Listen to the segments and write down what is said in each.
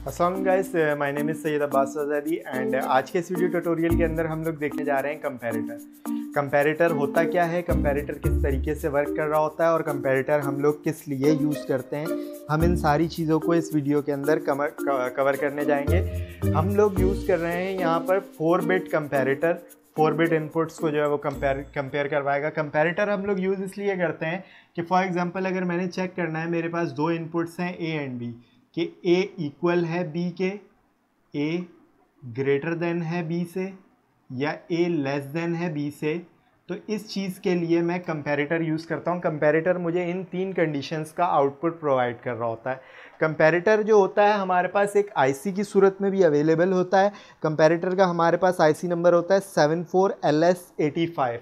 अस्सलाम guys, my name is Syed Abbas आज़ादी and आज के इस वीडियो ट्यूटोरियल के अंदर हम लोग देखने जा रहे हैं कंपैरेटर होता क्या है, कंपैरेटर किस तरीके से वर्क कर रहा होता है और कंपैरेटर हम लोग किस लिए यूज़ करते हैं। हम इन सारी चीज़ों को इस वीडियो के अंदर कवर करने जाएंगे। हम लोग यूज़ कर रहे हैं यहाँ पर 4-बिट कंपैरेटर। 4-बिट इनपुट्स को जो है वो कंपेयर करवाएगा। कंपैरेटर हम लोग यूज़ इसलिए करते हैं कि फॉर एग्जांपल अगर मैंने चेक करना है, मेरे पास दो इनपुट्स हैं ए एंड बी, कि ए इक्वल है बी के, ए ग्रेटर देन है बी से या ए लेस देन है बी से, तो इस चीज़ के लिए मैं कंपैरेटर यूज़ करता हूँ। कंपैरेटर मुझे इन 3 कंडीशंस का आउटपुट प्रोवाइड कर रहा होता है। कंपैरेटर जो होता है हमारे पास एक आईसी की सूरत में भी अवेलेबल होता है। कंपैरेटर का हमारे पास आईसी नंबर होता है 74LS85।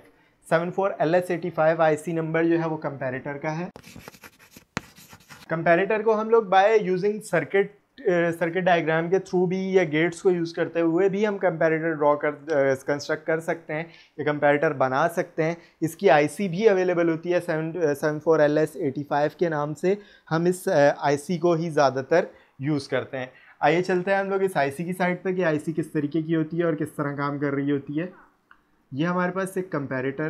74LS85 आईसी नंबर जो है वो कंपैरेटर का है। कंपैरेटर को हम लोग बाय यूजिंग सर्किट डायग्राम के थ्रू भी या गेट्स को यूज़ करते हुए भी हम कंपैरेटर कंस्ट्रक्ट कर सकते हैं, या कंपैरेटर बना सकते हैं। इसकी आईसी भी अवेलेबल होती है 74LS85 के नाम से। हम इस आईसी को ही ज़्यादातर यूज़ करते हैं। आइए चलते हैं हम लोग इस आईसी की साइड पर कि आईसी किस तरीके की होती है और किस तरह काम कर रही होती है। ये हमारे पास एक कंपैरेटर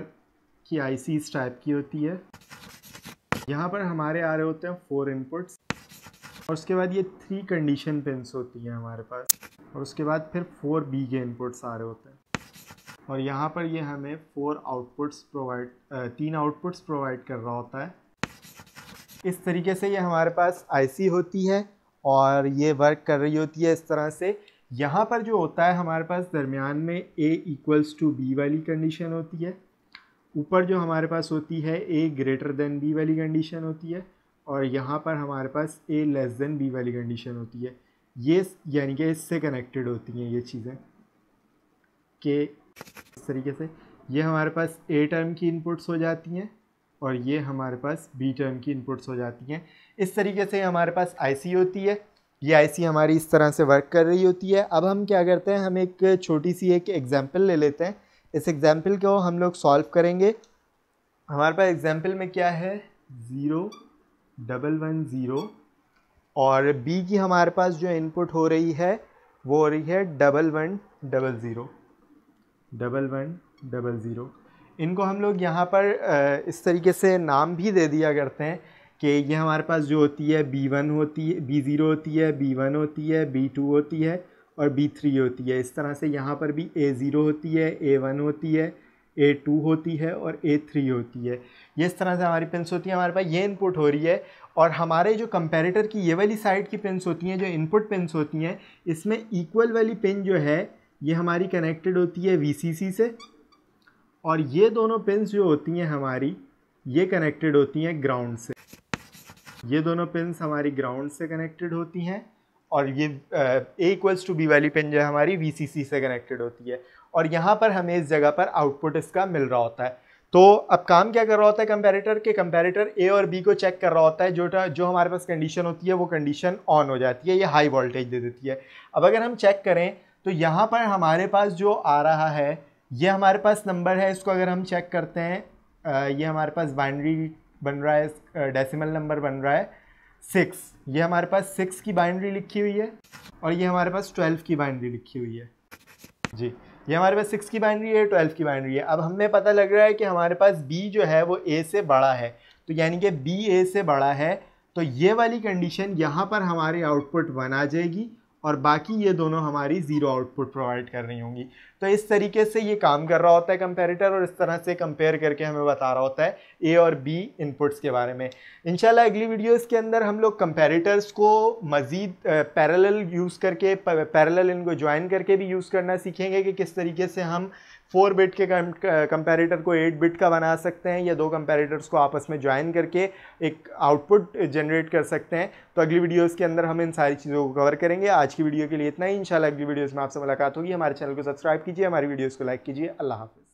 की आईसी इस टाइप की होती है। यहाँ पर हमारे आ रहे होते हैं 4 इनपुट्स और उसके बाद ये 3 कंडीशन पिन्स होती हैं हमारे पास, और उसके बाद फिर 4 बी के इनपुट्स आ रहे होते हैं। और यहाँ पर ये हमें 3 आउटपुट्स प्रोवाइड कर रहा होता है। इस तरीके से ये हमारे पास आईसी होती है और ये वर्क कर रही होती है इस तरह से। यहाँ पर जो होता है हमारे पास दरमियान में ए इक्वल्स टू बी वाली कंडीशन होती है। ऊपर जो हमारे पास होती है ए ग्रेटर देन बी वाली कंडीशन होती है, और यहाँ पर हमारे पास ए लेस देन बी वाली कंडीशन होती है। ये यानी कि इससे कनेक्टेड होती हैं ये चीज़ें कि इस तरीके से ये हमारे पास ए टर्म की इनपुट्स हो जाती हैं और ये हमारे पास बी टर्म की इनपुट्स हो जाती हैं। इस तरीके से हमारे पास आईसी होती है। ये आईसी हमारी इस तरह से वर्क कर रही होती है। अब हम क्या करते हैं, हम एक छोटी सी एक एग्जाम्पल ले लेते हैं। इस एग्जाम्पल को हम लोग सॉल्व करेंगे। हमारे पास एग्जाम्पल में क्या है, 0-1-1-0 और बी की हमारे पास जो इनपुट हो रही है वो हो रही है 1-1-0। 1-1-0 इनको हम लोग यहाँ पर इस तरीके से नाम भी दे दिया करते हैं कि ये हमारे पास जो होती है B1 होती है, B0 होती है, B1 होती है, B2 होती है और B3 होती है। इस तरह से यहाँ पर भी A0 होती है, A1 होती है, A2 होती है और A3 होती है। ये इस तरह से हमारी पिन्स होती है। हमारे पास ये इनपुट हो रही है और हमारे जो कंपैरेटर की ये वाली साइड की पिन्स होती हैं, जो इनपुट पिन्स होती हैं, इसमें इक्वल वाली पिन जो है ये हमारी कनेक्टेड होती है VCC से, और ये दोनों पिन्स जो होती हैं हमारी ये कनेक्टेड होती हैं ग्राउंड से। ये दोनों पिन्स हमारी ग्राउंड से कनेक्टेड होती हैं और ये A इक्वल्स टू बी वाली पिन जो है हमारी VCC से कनेक्टेड होती है, और यहाँ पर हमें इस जगह पर आउटपुट इसका मिल रहा होता है। तो अब काम क्या कर रहा होता है कंपैरेटर के, कंपैरेटर A और B को चेक कर रहा होता है। जो हमारे पास कंडीशन होती है वो कंडीशन ऑन हो जाती है, ये हाई वोल्टेज दे देती है। अब अगर हम चेक करें तो यहाँ पर हमारे पास जो आ रहा है ये हमारे पास नंबर है। इसको अगर हम चेक करते हैं, ये हमारे पास बाइनरी बन रहा है, डेसिमल नंबर बन रहा है 6। ये हमारे पास 6 की बाइनरी लिखी हुई है और ये हमारे पास 12 की बाइनरी लिखी हुई है जी। ये हमारे पास 6 की बाइनरी है, 12 की बाइनरी है। अब हमें पता लग रहा है कि हमारे पास B जो है वो A से बड़ा है, तो यानी कि B A से बड़ा है, तो ये वाली कंडीशन यहाँ पर हमारी आउटपुट 1 आ जाएगी और बाकी ये दोनों हमारी 0 आउटपुट प्रोवाइड कर रही होंगी। तो इस तरीके से ये काम कर रहा होता है कंपैरेटर, और इस तरह से कंपेयर करके हमें बता रहा होता है A और B इनपुट्स के बारे में। इंशाल्लाह अगली वीडियोस के अंदर हम लोग कंपैरेटर्स को मज़ीद पैरेलल यूज़ करके, पैरेलल इनको ज्वाइन करके भी यूज़ करना सीखेंगे कि किस तरीके से हम 4-बिट के कंपैरेटर को 8-बिट का बना सकते हैं, या 2 कंपैरेटर्स को आपस में ज्वाइन करके एक आउटपुट जनरेट कर सकते हैं। तो अगली वीडियोस के अंदर हम इन सारी चीज़ों को कवर करेंगे। आज की वीडियो के लिए इतना ही। इंशाल्लाह अगली वीडियोस में आपसे मुलाकात होगी। हमारे चैनल को सब्सक्राइब कीजिए, हमारी वीडियोस को लाइक कीजिए। अल्लाह हाफ़िज़।